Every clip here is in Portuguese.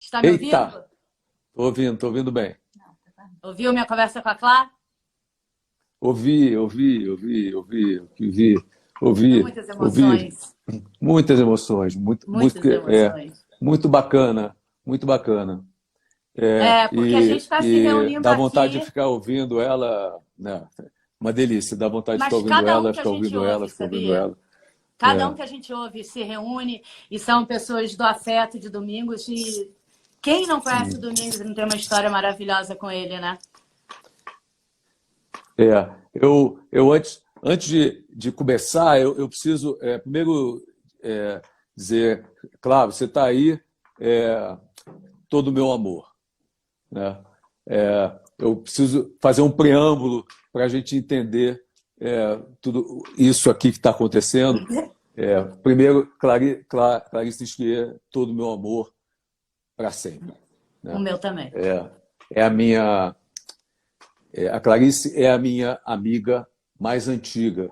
Está me ouvindo? Eita, tô ouvindo bem. Ouviu minha conversa com a Clá? Ouvi, São ouvi, muitas ouvi. emoções. Muitas emoções, Muitas emoções. muito bacana, muito bacana. É, porque a gente está se E reunindo dá vontade de aqui, ficar ouvindo ela, né? Uma delícia, dá vontade de ficar mas ouvindo cada um ela, que a ficar gente ouvindo ela, ouve, ficar ouvindo sabia? ela. Cada um É, que a gente ouve se reúne e são pessoas do afeto de Domingos. E quem não conhece o Domingos não tem uma história maravilhosa com ele, né? eu antes de começar, eu preciso primeiro dizer, claro, você está aí, é, todo o meu amor, né? Eu preciso fazer um preâmbulo para a gente entender tudo isso aqui que está acontecendo. Primeiro, Clarice Lispector, todo o meu amor para sempre, O né? meu também. É a minha, a Clarice é a minha amiga mais antiga.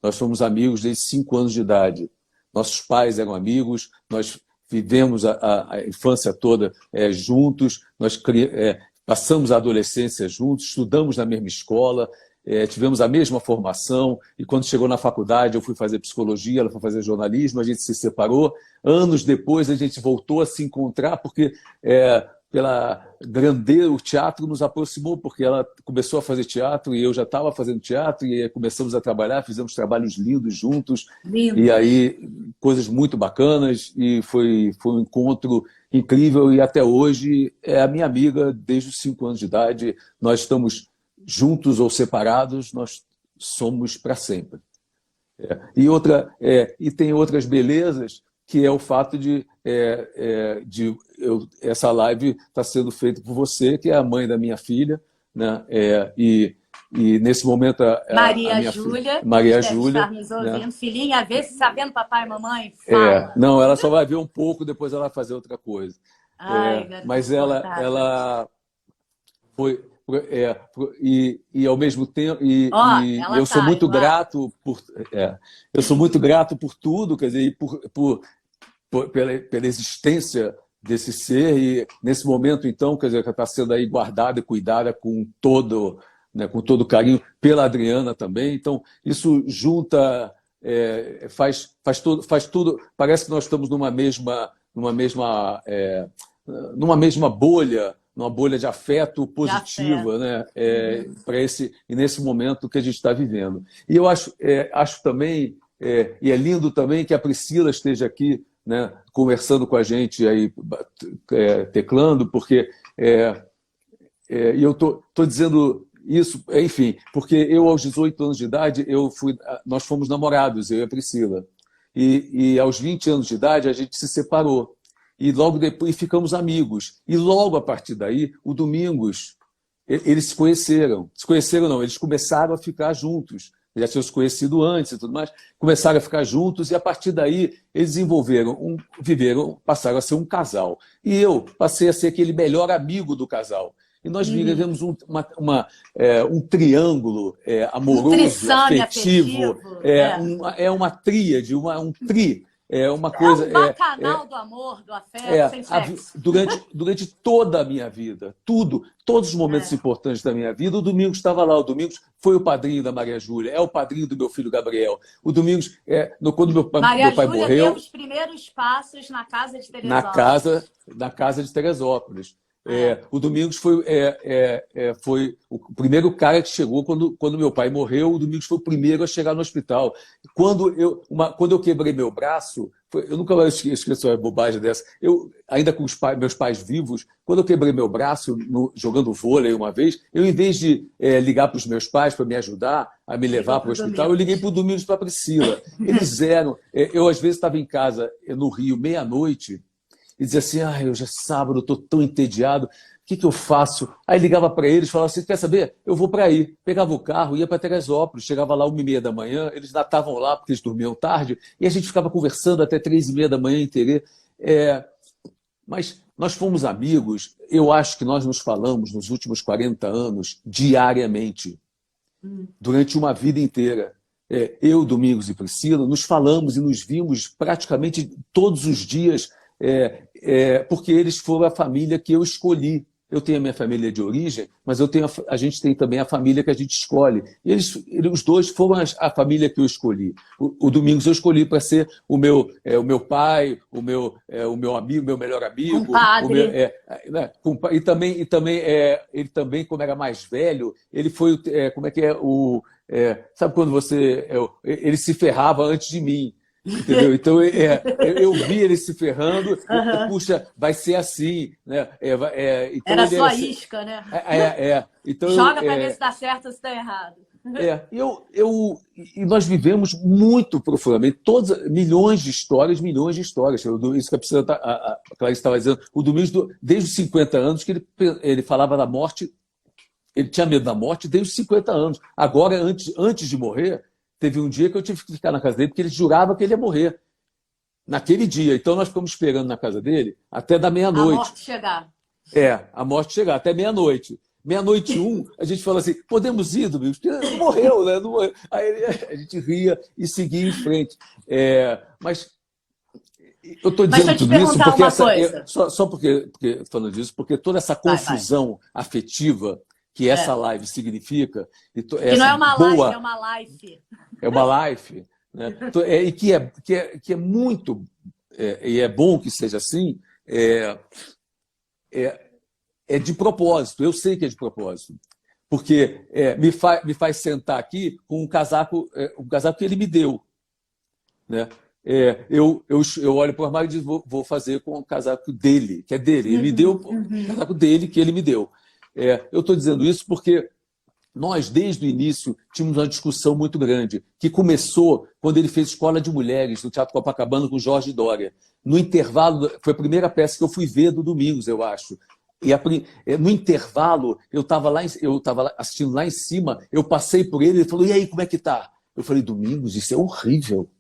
Nós somos amigos desde 5 anos de idade. Nossos pais eram amigos, nós vivemos a infância toda juntos, passamos a adolescência juntos, estudamos na mesma escola, tivemos a mesma formação, e quando chegou na faculdade eu fui fazer psicologia, ela foi fazer jornalismo, a gente se separou. Anos depois a gente voltou a se encontrar, porque pela grandeza, o teatro nos aproximou, porque ela começou a fazer teatro e eu já estava fazendo teatro, e começamos a trabalhar, fizemos trabalhos lindos juntos, e Lindos. aí coisas muito bacanas, e foi um encontro incrível, e até hoje é a minha amiga desde os 5 anos de idade. Nós estamos juntos ou separados, nós somos para sempre. E tem outras belezas, que é o fato essa live está sendo feita por você, que é a mãe da minha filha, né? E nesse momento a Maria minha filha, Júlia, que Maria deve Júlia, estar nos né? ouvindo. Filhinha, vê se sabendo papai e mamãe, fala. Não, ela só vai ver um pouco, depois ela vai fazer outra coisa. Ai, garota Mas insuportável. ela foi e ao mesmo tempo Ó, e ela eu sou tá, muito eu acho. grato por eu sou muito grato por tudo, quer dizer, e pela existência desse ser, e nesse momento então, quer dizer, que está sendo aí guardada e cuidada com todo, né, com todo carinho pela Adriana também. Então isso junta, faz tudo, parece que nós estamos numa mesma bolha, numa bolha de afeto De afeto. positiva, né? Para esse e nesse momento que a gente está vivendo. E eu acho também, e é lindo também que a Priscila esteja aqui, né, conversando com a gente aí, teclando, porque e eu tô dizendo isso, enfim, porque eu aos 18 anos de idade nós fomos namorados, eu e a Priscila, e aos 20 anos de idade a gente se separou. E logo depois ficamos amigos. E logo a partir daí, o Domingos, eles se conheceram não, eles começaram a ficar juntos. Já tinham se conhecido antes e tudo mais, começaram a ficar juntos, e a partir daí eles viveram, passaram a ser um casal. E eu passei a ser aquele melhor amigo do casal. E nós vivemos um triângulo Um amoroso, trissame afetivo, afetivo. uma tríade, um tri, uma É coisa. um bacanal do amor, do afeto, sem sexo. Durante toda a minha vida, todos os momentos É. importantes da minha vida, o Domingos estava lá. O Domingos foi o padrinho da Maria Júlia, é o padrinho do meu filho Gabriel. O Domingos, quando Maria meu pai Júlia deu morreu, os primeiros passos na casa de na Teresópolis. casa de Teresópolis. É. O Domingos foi o primeiro cara que chegou quando meu pai morreu. O Domingos foi o primeiro a chegar no hospital. Quando eu quebrei meu braço, eu nunca mais esqueço uma bobagem dessa. Eu, ainda com meus pais vivos, quando eu quebrei meu braço jogando vôlei uma vez, em vez de ligar para os meus pais para me ajudar a me Ligou levar para o pro hospital, eu liguei para Domingos. o Domingos e para a Priscila. Eles eram. Eu, às vezes, estava em casa no Rio, meia-noite, e dizia assim: hoje é sábado, estou tão entediado, o que eu faço? Aí ligava para eles, falava assim: quer saber? Eu vou para aí. Pegava o carro, ia para Teresópolis, chegava lá 1h30 da manhã, eles ainda estavam lá porque eles dormiam tarde, e a gente ficava conversando até 3h30 da manhã em Terê. Mas nós fomos amigos, eu acho que nós nos falamos nos últimos 40 anos diariamente, durante uma vida inteira. Eu, Domingos e Priscila, nos falamos e nos vimos praticamente todos os dias, porque eles foram a família que eu escolhi. Eu tenho a minha família de origem, mas a gente tem também a família que a gente escolhe. E os dois foram a família que eu escolhi. O Domingos eu escolhi para ser o meu pai, o meu amigo, meu melhor amigo. Compadre. Né? E também ele também, como era mais velho, ele foi, como é que é, sabe quando ele se ferrava antes de mim. Entendeu? Então, eu vi ele se ferrando, puxa, vai ser assim. Né? Então era ele sua isca, né? Então, joga para ver se dá certo ou se está errado. E nós vivemos muito profundamente, milhões de histórias. Isso que a Clarice estava dizendo, o Domingos, desde os 50 anos, que ele falava da morte, ele tinha medo da morte desde os 50 anos. Agora, antes de morrer, teve um dia que eu tive que ficar na casa dele porque ele jurava que ele ia morrer naquele dia. Então nós ficamos esperando na casa dele até da meia-noite. A morte chegar. A morte chegar, até meia-noite. Meia-noite e 1, a gente fala assim, podemos ir, Domingos? Porque não morreu, né? Não morreu. Aí a gente ria e seguia em frente. Mas eu estou dizendo tudo isso porque só porque falando disso, porque toda essa confusão afetiva que essa live significa. Que não é uma live, é uma life. É uma life. Né? E que é muito, e é bom que seja assim, é de propósito. Eu sei que é de propósito. Porque me faz sentar aqui com um casaco que ele me deu. Né? Eu olho para o armário e digo, vou fazer com o casaco dele, que é dele. Ele me deu o casaco dele, que ele me deu. Eu estou dizendo isso porque nós, desde o início, tínhamos uma discussão muito grande, que começou quando ele fez Escola de Mulheres, no Teatro Copacabana, com Jorge Dória. No intervalo, foi a primeira peça que eu fui ver do Domingos, eu acho. E no intervalo, eu estava assistindo lá em cima, eu passei por ele, ele falou, e aí, como é que tá? Eu falei, Domingos, isso é horrível.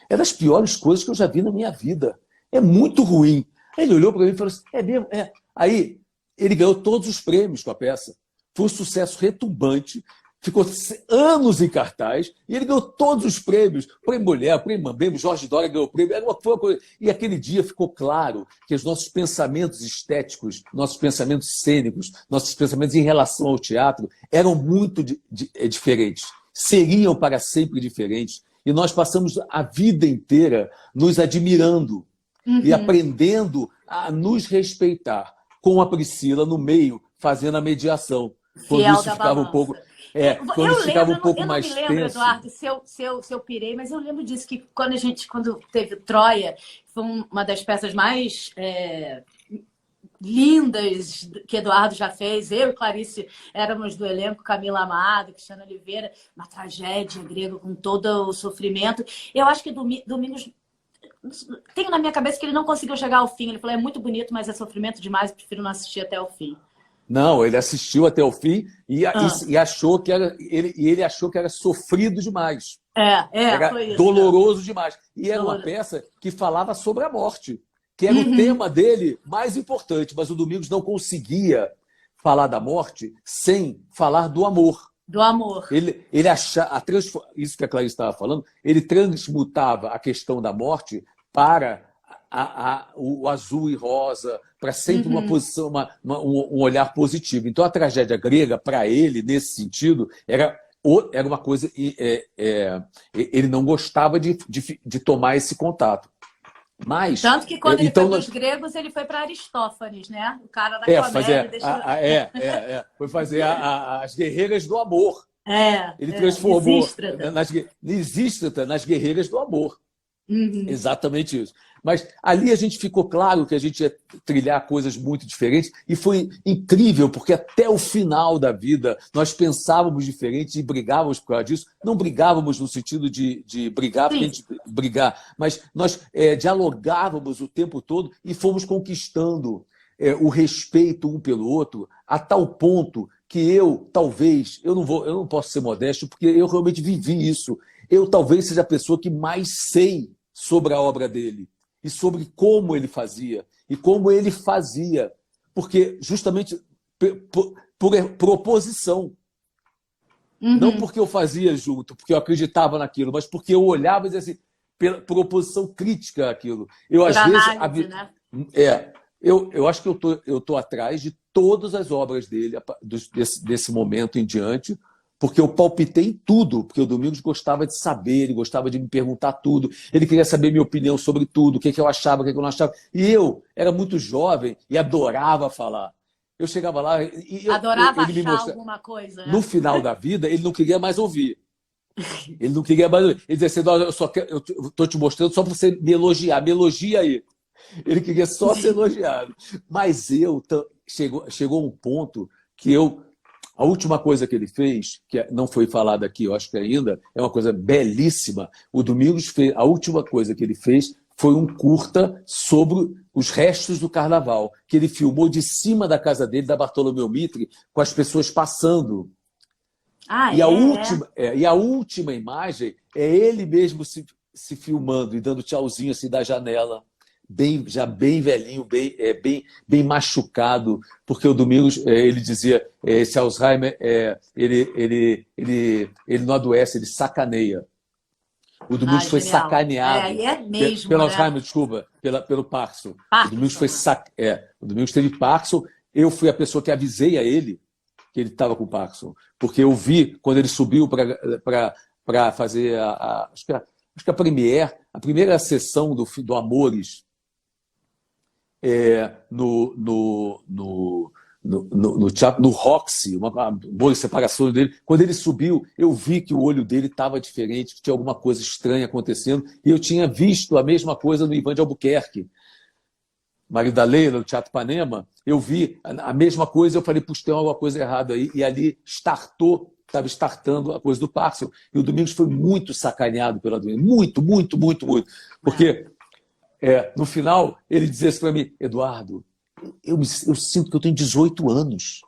É das piores coisas que eu já vi na minha vida. É muito ruim. Aí ele olhou para mim e falou assim, é mesmo? Aí ele ganhou todos os prêmios com a peça. Foi um sucesso retumbante, ficou anos em cartaz, e ele ganhou todos os prêmios. Prêmio Mulher, Prêmio Mambembe, Jorge Dória ganhou prêmio. Foi uma coisa. E aquele dia ficou claro que os nossos pensamentos estéticos, nossos pensamentos cênicos, nossos pensamentos em relação ao teatro eram muito diferentes. Seriam para sempre diferentes. E nós passamos a vida inteira nos admirando e aprendendo a nos respeitar. Com a Priscila no meio, fazendo a mediação. Quando Fiel isso da ficava balança. um pouco. Quando isso ficava um pouco mais tenso. Eu não me lembro, Eduardo, se eu pirei, mas eu lembro disso, que quando teve Troia, foi uma das peças mais lindas que Eduardo já fez. Eu e Clarice éramos do elenco, Camila Amado, Cristiana Oliveira, uma tragédia grega com todo o sofrimento. Eu acho que Domingos. Tenho na minha cabeça que ele não conseguiu chegar ao fim. Ele falou, é muito bonito, mas é sofrimento demais, prefiro não assistir até o fim. Não, ele assistiu até o fim e achou que ele achou que era sofrido demais. Era foi isso, doloroso demais. E era uma peça que falava sobre a morte, que era o tema dele mais importante, mas o Domingos não conseguia falar da morte sem falar do amor. Do amor. Ele achava, isso que a Clarice estava falando, ele transmutava a questão da morte para o azul e rosa, para sempre uma posição, um olhar positivo. Então a tragédia grega, para ele, nesse sentido, era uma coisa. Ele não gostava de tomar esse contato. Mas, tanto que quando ele foi para os gregos, ele foi para Aristófanes, né? O cara da comédia. Foi fazer as guerreiras do amor. Ele transformou Lisístrata nas guerreiras do amor. Exatamente isso. Mas ali a gente ficou claro que a gente ia trilhar coisas muito diferentes e foi incrível, porque até o final da vida nós pensávamos diferente e brigávamos por causa disso. Não brigávamos no sentido de brigar, porque a gente brigar, mas nós dialogávamos o tempo todo e fomos conquistando o respeito um pelo outro a tal ponto que eu não posso ser modesto, porque eu realmente vivi isso. Eu talvez seja a pessoa que mais sei sobre a obra dele e sobre como ele fazia e como ele fazia, porque justamente por oposição. Não porque eu fazia junto, porque eu acreditava naquilo, mas porque eu olhava e dizia assim, por oposição crítica àquilo. Eu, Por às vezes, análise, né? eu acho que eu tô atrás de todas as obras dele, desse momento em diante, porque eu palpitei em tudo, porque o Domingos gostava de saber, ele gostava de me perguntar tudo, ele queria saber minha opinião sobre tudo, o que eu achava, o que eu não achava. E eu era muito jovem e adorava falar. Eu chegava lá e Adorava ele me achar mostrava. alguma coisa, No né? final da vida, ele não queria mais ouvir. Ele não queria mais ouvir. Ele dizia assim: eu estou te mostrando só para você me elogiar, me elogia aí. Ele queria só ser elogiado. Mas chegou um ponto que a última coisa que ele fez, que não foi falada aqui, eu acho que ainda, é uma coisa belíssima. O Domingos fez, a última coisa que ele fez foi um curta sobre os restos do carnaval, que ele filmou de cima da casa dele, da Bartolomeu Mitre, com as pessoas passando. Ah, E a última imagem é ele mesmo se filmando e dando tchauzinho assim da janela, já bem velhinho, bem machucado, porque o Domingos, ele dizia, esse Alzheimer, ele não adoece, ele sacaneia. O Domingos foi genial. sacaneado Mesmo, pelo né? Alzheimer, desculpa, pelo Parkinson. O Domingos Parkinson, o Domingos teve Parkinson. Eu fui a pessoa que avisei a ele que ele estava com Parkinson, porque eu vi quando ele subiu para fazer acho que a premiere, a primeira sessão do Amores, no teatro, no Roxy, uma boa separação dele. Quando ele subiu, eu vi que o olho dele estava diferente, que tinha alguma coisa estranha acontecendo, e eu tinha visto a mesma coisa no Ivan de Albuquerque, marido da Leila, no Teatro Ipanema. Eu vi a mesma coisa, eu falei, puxa, tem alguma coisa errada aí, e ali estava startando a coisa do Parkinson. E o Domingos foi muito sacaneado pela doença, muito, muito, muito, muito. Porque no final ele dizia assim para mim: Eduardo, eu sinto que eu tenho 18 anos.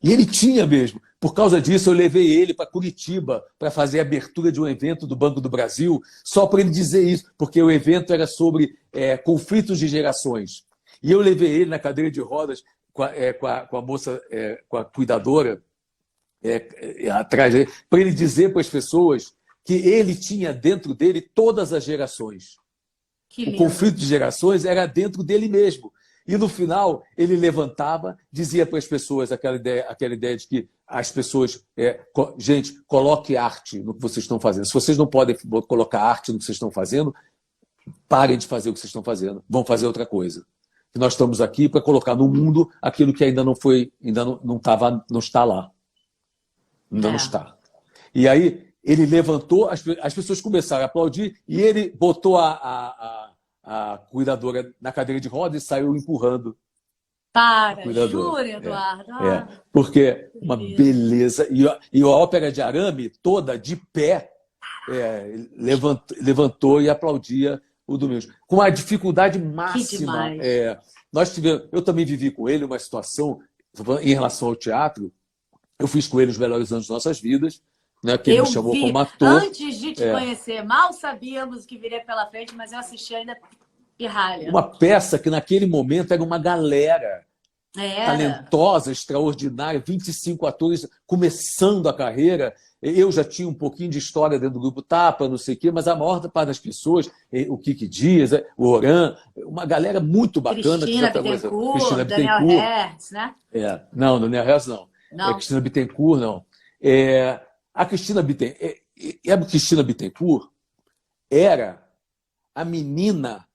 E ele tinha mesmo. Por causa disso, eu levei ele para Curitiba para fazer a abertura de um evento do Banco do Brasil, só para ele dizer isso, porque o evento era sobre conflitos de gerações. E eu levei ele na cadeira de rodas com a moça, com a cuidadora, atrás dele, para ele dizer para as pessoas que ele tinha dentro dele todas as gerações. O conflito de gerações era dentro dele mesmo. E no final, ele levantava, dizia para as pessoas aquela ideia de que as pessoas... gente, coloque arte no que vocês estão fazendo. Se vocês não podem colocar arte no que vocês estão fazendo, parem de fazer o que vocês estão fazendo. Vão fazer outra coisa. E nós estamos aqui para colocar no mundo aquilo que ainda não foi, ainda não está lá. Ainda não está. E aí, ele levantou, as pessoas começaram a aplaudir e ele botou a cuidadora na cadeira de rodas e saiu empurrando. Jura, Eduardo? Porque uma beleza. E a ópera de arame toda de pé levantou e aplaudia o Domingos. Com uma dificuldade máxima. Eu também vivi com ele uma situação em relação ao teatro. Eu fiz com ele os melhores anos de nossas vidas, né, que ele me chamou como ator. Antes de te conhecer, mal sabíamos que viria pela frente, mas eu assisti ainda pirralha. Uma peça que naquele momento era uma galera talentosa, extraordinária, 25 atores começando a carreira. Eu já tinha um pouquinho de história dentro do Grupo Tapa, não sei o quê, mas a maior parte das pessoas, o Kiki Dias, o Oran, uma galera muito bacana. Cristina Bittencourt, Daniel Hertz, né? Não, Daniel Hertz não. Cristina Bittencourt, não. A Cristina Bittencourt era a menina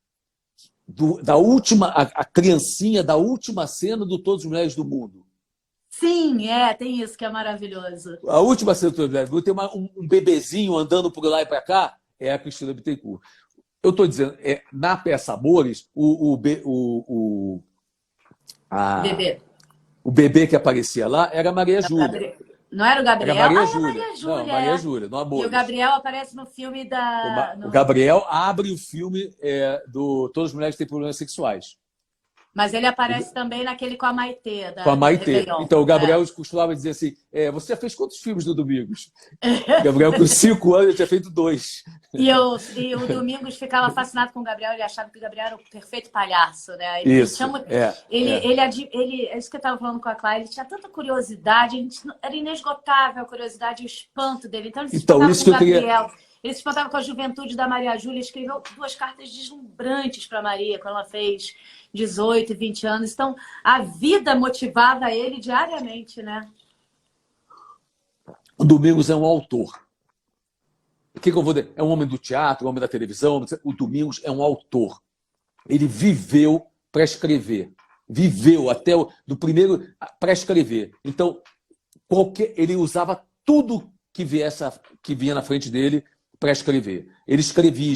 da última, a criancinha da última cena do Todas as Mulheres do Mundo. Sim, tem isso que é maravilhoso. A última cena do Todas as Mulheres do Mundo tem um bebezinho andando por lá e para cá, é a Cristina Bittencourt. Eu estou dizendo, na peça Amores, o bebê que aparecia lá era a Maria Júlia. Não era o Gabriel? Era Maria Júlia. Maria Júlia. Não, Maria Júlia, no Amores. E o Gabriel aparece no filme O Gabriel abre o filme do Todas as Mulheres Têm Problemas Sexuais. Mas ele aparece também naquele com a Maitê. Com a Maitê. Então, o Gabriel costumava dizer assim, você já fez quantos filmes do Domingos? O Gabriel, com 5 anos, já tinha feito 2. E o Domingos ficava fascinado com o Gabriel, ele achava que o Gabriel era o perfeito palhaço, né? É isso que eu estava falando com a Clara, ele tinha tanta curiosidade, era inesgotável a curiosidade e o espanto dele. Então, ele se isso com o que eu Gabriel. Ele se espantava com a juventude da Maria Júlia, escreveu 2 cartas deslumbrantes para Maria, quando ela fez 18 e 20 anos. Então, a vida motivava ele diariamente, né? O Domingos é um autor. O que eu vou dizer? É um homem do teatro, um homem da televisão. O Domingos é um autor. Ele viveu para escrever. Viveu até do primeiro para escrever. Então, ele usava tudo que vinha na frente dele para escrever. Ele escrevia.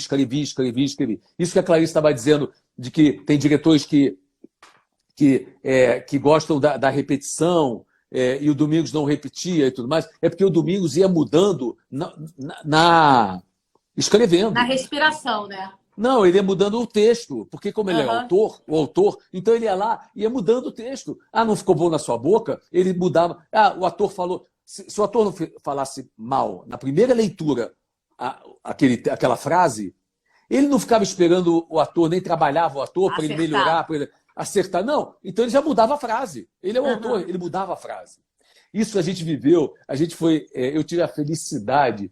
Isso que a Clarice estava dizendo, de que tem diretores que gostam da repetição, e o Domingos não repetia e tudo mais, é porque o Domingos ia mudando escrevendo. Na respiração, né? Não, ele ia mudando o texto, porque como ele era o autor, então ele ia lá e ia mudando o texto. Ah, não ficou bom na sua boca? Ele mudava. Ah, o ator falou... Se o ator não falasse mal na primeira leitura aquela frase, ele não ficava esperando o ator, nem trabalhava o ator para ele melhorar, para ele acertar. Não, então ele já mudava a frase. Ele é o autor, ele mudava a frase. Isso a gente viveu, eu tive a felicidade,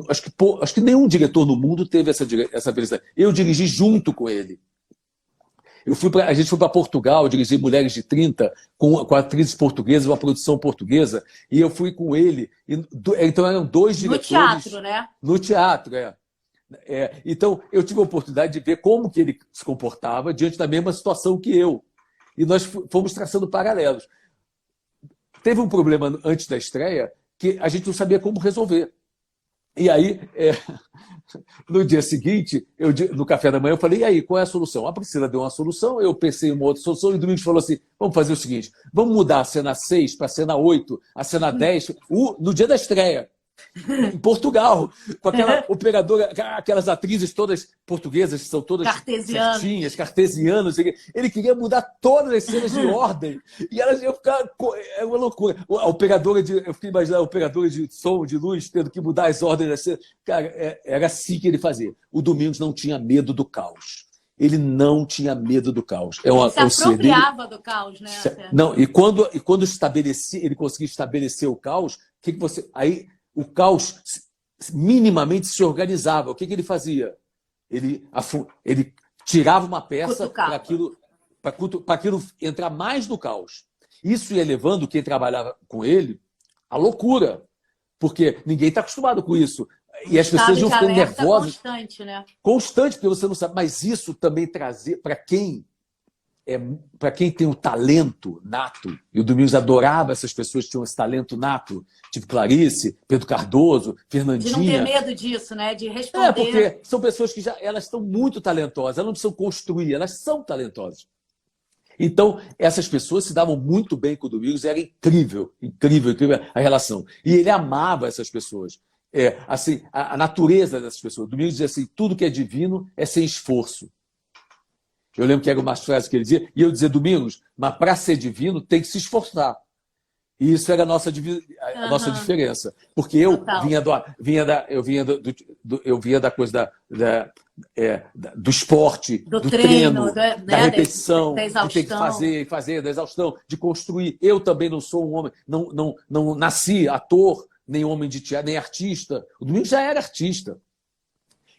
acho que nenhum diretor no mundo teve essa felicidade. Eu dirigi junto com ele. A gente foi para Portugal, dirigi Mulheres de 30, com atrizes portuguesas, uma produção portuguesa, e eu fui com ele. Então eram 2 diretores. No teatro, né? No teatro, então eu tive a oportunidade de ver como que ele se comportava diante da mesma situação que eu. E nós fomos traçando paralelos. Teve um problema antes da estreia que a gente não sabia como resolver. E aí, no dia seguinte, no café da manhã, eu falei, e aí, qual é a solução? A Priscila deu uma solução, eu pensei em uma outra solução, e o Domingos falou assim, vamos fazer o seguinte, vamos mudar a cena 6 para a cena 8, a cena 10, no dia da estreia, em Portugal, com aquela operadora, aquelas atrizes todas portuguesas, que são todas certinhas, cartesianas. Ele queria mudar todas as cenas de ordem, e elas iam ficar... É uma loucura. Eu fiquei imaginando a operadora de som, de luz, tendo que mudar as ordens das cenas. Cara, era assim que ele fazia. O Domingos não tinha medo do caos. Ele não tinha medo do caos. Ele se apropriava do caos, né? Não, e quando ele conseguia estabelecer o caos, aí o caos minimamente se organizava. O que ele fazia? Ele tirava uma peça para aquilo entrar mais no caos. Isso ia levando quem trabalhava com ele à loucura, porque ninguém está acostumado com isso. E as pessoas iam ficando nervosas. Constante, né? Constante, porque você não sabe. Mas isso também trazia para quem tem um talento nato, e o Domingos adorava essas pessoas que tinham esse talento nato, tipo Clarice, Pedro Cardoso, Fernandinha. De não ter medo disso, né? De responder. Porque são pessoas que elas estão muito talentosas, elas não precisam construir, elas são talentosas. Então, essas pessoas se davam muito bem com o Domingos, era incrível a relação. E ele amava essas pessoas. Assim, a natureza dessas pessoas. O Domingos dizia assim, tudo que é divino é sem esforço. Eu lembro que era uma frase que ele dizia, e eu dizia, Domingos, mas para ser divino tem que se esforçar. E isso era a nossa diferença. Porque eu vinha da coisa do esporte, do treino, da repetição, de ter que fazer, da exaustão, de construir. Eu também não sou um homem, não nasci ator, nem homem de teatro, nem artista. O Domingos já era artista.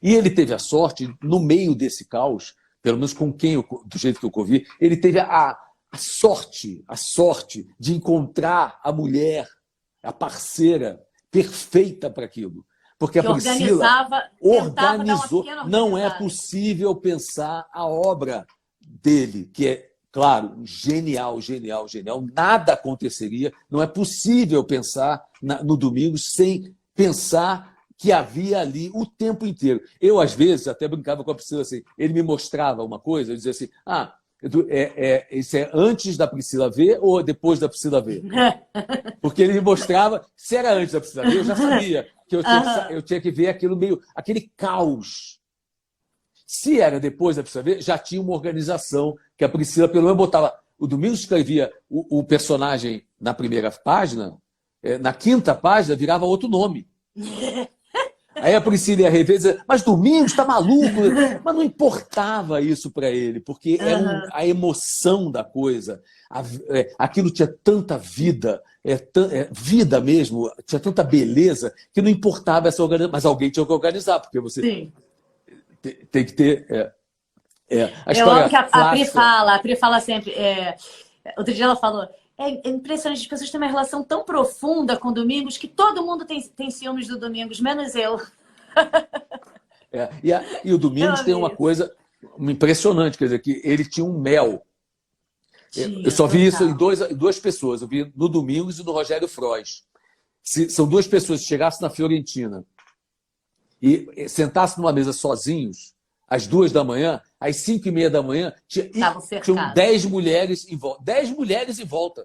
E ele teve a sorte, no meio desse caos, pelo menos do jeito que eu convivi, ele teve a sorte de encontrar a mulher, a parceira perfeita para aquilo. Porque a Priscila organizou. Não é possível pensar a obra dele, que é, claro, genial. Nada aconteceria. Não é possível pensar no Domingos sem pensar que havia ali o tempo inteiro. Eu, às vezes, até brincava com a Priscila assim, ele me mostrava uma coisa, eu dizia assim, isso é antes da Priscila ver ou depois da Priscila ver? Porque ele me mostrava, se era antes da Priscila ver, eu já sabia que eu tinha que ver aquele caos. Se era depois da Priscila ver, já tinha uma organização que a Priscila, pelo menos, botava... O Domingos escrevia o personagem na primeira página, na quinta página virava outro nome. Aí a Priscila ia rever e dizia, mas Domingos, tá maluco? Mas não importava isso para ele, porque era a emoção da coisa. Aquilo tinha tanta vida, vida mesmo, tinha tanta beleza, que não importava essa organização. Mas alguém tinha que organizar, porque você Sim. tem que ter... A Eu amo história que a clássica... A Pri fala sempre. Outro dia ela falou: é impressionante, as pessoas têm uma relação tão profunda com Domingos que todo mundo tem ciúmes do Domingos, menos eu. E o Eu Domingos tem uma amei isso. coisa impressionante, quer dizer, que ele tinha um mel. Eu Tinha, só vi isso total. em duas pessoas. Eu vi no Domingos e no Rogério Frois. São duas pessoas que chegassem na Fiorentina e sentassem numa mesa sozinhos, às 2 da manhã, às 5h30 da manhã, Estavam tinham cercados. 10 mulheres em volta. 10 mulheres em volta.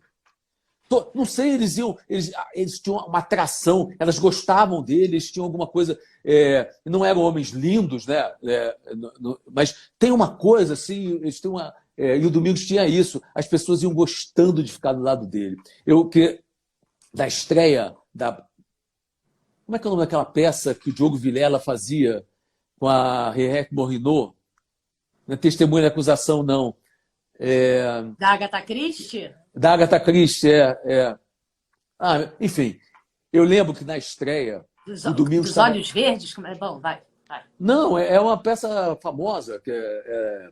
Não sei, eles tinham uma atração, elas gostavam dele, eles tinham alguma coisa. Não eram homens lindos, né? Mas tem uma coisa assim, eles têm uma. E o Domingos tinha isso, as pessoas iam gostando de ficar do lado dele. Da estreia da. Como é que é o nome daquela peça que o Diogo Vilela fazia com a Rerec Morrinot? Não é Testemunha da Acusação, não. Da Agatha Christie? Da Agatha Christie, enfim, eu lembro que na estreia, o Domingos Dos estava... Olhos Verdes? Como é bom, vai. Não, é uma peça famosa, que é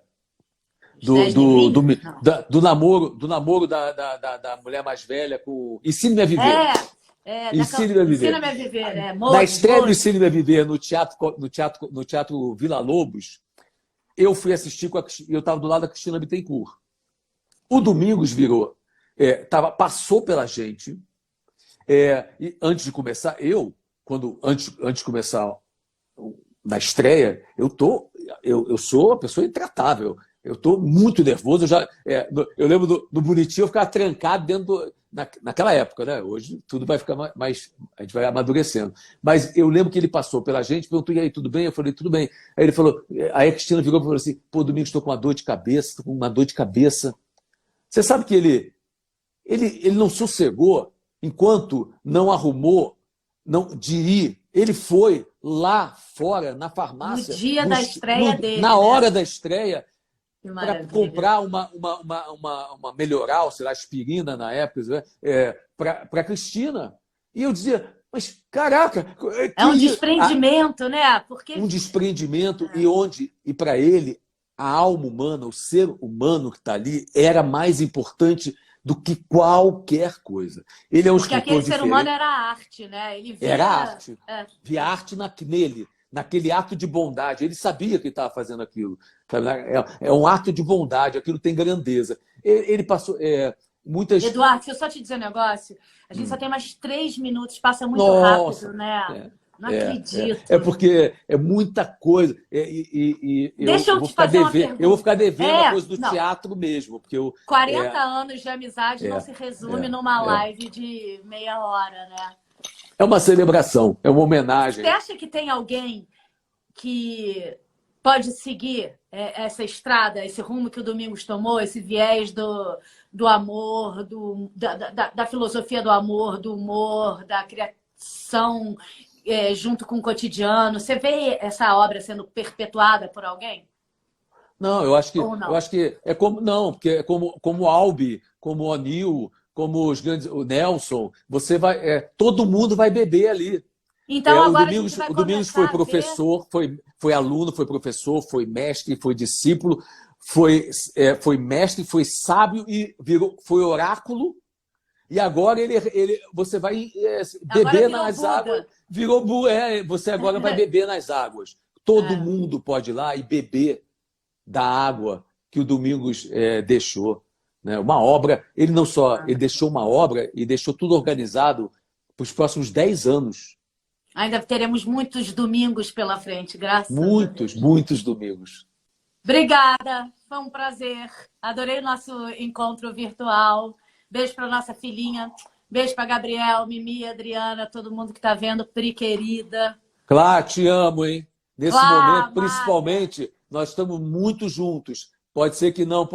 Os Dez Negrinhos? Não. do namoro da mulher mais velha com Ensine-me a Viver. Ensine-me a Viver. Ensina-me a viver. Na estreia do Ensine-me a Viver no Teatro Villa-Lobos, eu fui assistir eu estava do lado da Cristina Bittencourt. O Domingos virou, passou pela gente, e antes de começar, antes de começar na estreia, eu sou uma pessoa intratável. Eu estou muito nervoso. Eu lembro do Bonitinho, eu ficava trancado naquela época, né? Hoje tudo vai ficar mais. A gente vai amadurecendo. Mas eu lembro que ele passou pela gente, perguntou: e aí, tudo bem? Eu falei: tudo bem. Aí ele falou: aí a Cristina virou e falou assim: pô, Domingos, estou com uma dor de cabeça, estou com uma dor de cabeça. Você sabe que ele não sossegou enquanto não arrumou de ir. Ele foi lá fora, na farmácia. No dia da estreia dele. Na hora da estreia, Que para maravilha. comprar uma Melhoral, sei lá, aspirina na época, para a Cristina. E eu dizia, mas caraca... É um desprendimento, né? Porque... Um desprendimento e para ele, a alma humana, o ser humano que está ali, era mais importante do que qualquer coisa. Ele é um escritor aquele diferente. ser humano era arte, né? Ele via... Era arte. Via arte nele, naquele ato de bondade. Ele sabia que estava fazendo aquilo. É um ato de bondade, aquilo tem grandeza. Ele passou muitas... Eduardo, deixa eu só te dizer um negócio. A gente só tem mais 3 minutos, passa muito rápido, né? Não acredito. Porque é muita coisa. Deixa eu te fazer uma pergunta. Eu vou ficar devendo a coisa do teatro mesmo. Porque 40 anos de amizade não se resume numa live de meia hora, né? É uma celebração, é uma homenagem. Você acha que tem alguém que pode seguir essa estrada, esse rumo que o Domingos tomou, esse viés do amor, da filosofia do amor, do humor, da criação... junto com o cotidiano? Você vê essa obra sendo perpetuada por alguém? Não, eu acho que é como não, porque é como o Albi, como o O'Neill, como os grandes, o Nelson, todo mundo vai beber ali. Então agora o Domingos foi professor, foi aluno, foi professor, foi mestre, foi discípulo, foi mestre, foi sábio e foi oráculo. E agora você vai beber nas águas. Virou você agora vai beber nas águas. Todo mundo pode ir lá e beber da água que o Domingos deixou. Né? Uma obra, ele não só ele deixou uma obra e deixou tudo organizado para os próximos 10 anos. Ainda teremos muitos domingos pela frente, graças a Deus. Muitos domingos. Obrigada, foi um prazer. Adorei o nosso encontro virtual. Beijo para nossa filhinha. Beijo para Gabriel, Mimi, Adriana, todo mundo que está vendo. Pri, querida. Claro, te amo, hein? Nesse momento, principalmente, nós estamos muito juntos. Pode ser que não.